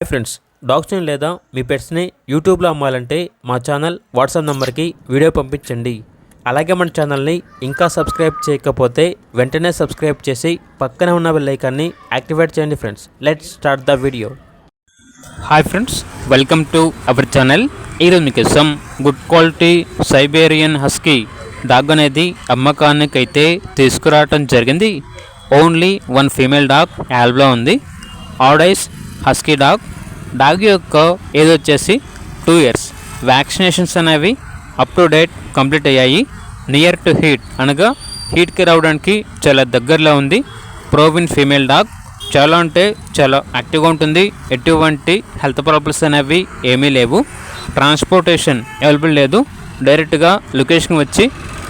Hi friends, డాగ్స్ని లేదా మీ పెట్స్ని యూట్యూబ్లో అమ్మాలంటే మా ఛానల్ వాట్సాప్ నెంబర్కి వీడియో పంపించండి. అలాగే మన ఛానల్ని ఇంకా సబ్స్క్రైబ్ చేయకపోతే వెంటనే సబ్స్క్రైబ్ చేసి పక్కనే ఉన్న బెల్ ఐకాన్ని యాక్టివేట్ చేయండి. Friends, let's start the video. Hi friends, welcome to our channel. ఈరోజు మీకోసం good quality Siberian husky dog అనేది అమ్మకానికైతే తీసుకురావటం జరిగింది. ఓన్లీ వన్ ఫీమేల్ డాగ్ యాల్బ్లో ఉంది. ఆడైస్ హస్కీ డాగ్ యొక్క ఏజ్ వచ్చేసి 2 years. వ్యాక్సినేషన్స్ అనేవి అప్ టు డేట్ కంప్లీట్ అయ్యాయి. నియర్ టు హీట్ అనగా హీట్కి రావడానికి చాలా దగ్గరలో ఉంది. ప్రోవిన్ ఫీమేల్ డాగ్ చాలా అంటే చాలా యాక్టివ్గా ఉంటుంది. ఎటువంటి హెల్త్ ప్రాబ్లమ్స్ అనేవి ఏమీ లేవు. ట్రాన్స్పోర్టేషన్ అవైలబుల్ లేదు. డైరెక్ట్గా లొకేషన్ వచ్చి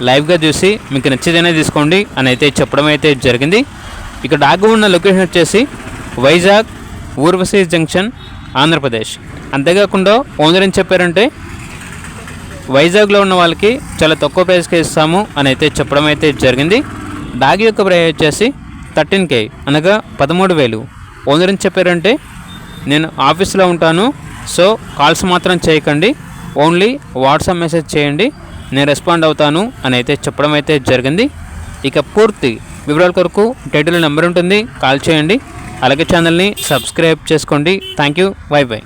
లైవ్గా చూసి మీకు నచ్చేదైనా తీసుకోండి అని అయితే చెప్పడం అయితే జరిగింది. ఇక డాగ్ ఉన్న లొకేషన్ వచ్చేసి వైజాగ్ ఊర్వశీ జంక్షన్, ఆంధ్రప్రదేశ్. అంతేకాకుండా ఓనర్ ఏం చెప్పారంటే వైజాగ్లో ఉన్న వాళ్ళకి చాలా తక్కువ ప్రైస్కి ఇస్తాము అని అయితే చెప్పడం అయితే జరిగింది. డాగ్ యొక్క ప్రైస్ వచ్చేసి 13K అనగా 13,000. ఓనర్ ఏం చెప్పారంటే నేను ఆఫీస్లో ఉంటాను, సో కాల్స్ మాత్రం చేయకండి, ఓన్లీ వాట్సాప్ మెసేజ్ చేయండి, నేను రెస్పాండ్ అవుతాను అని అయితే చెప్పడం అయితే జరిగింది. ఇక పూర్తి వివరాల కొరకు టైటిల్ నెంబర్ ఉంటుంది, కాల్ చేయండి. అలాగే ఛానల్ని సబ్స్క్రైబ్ చేసుకోండి. Thank you, by by.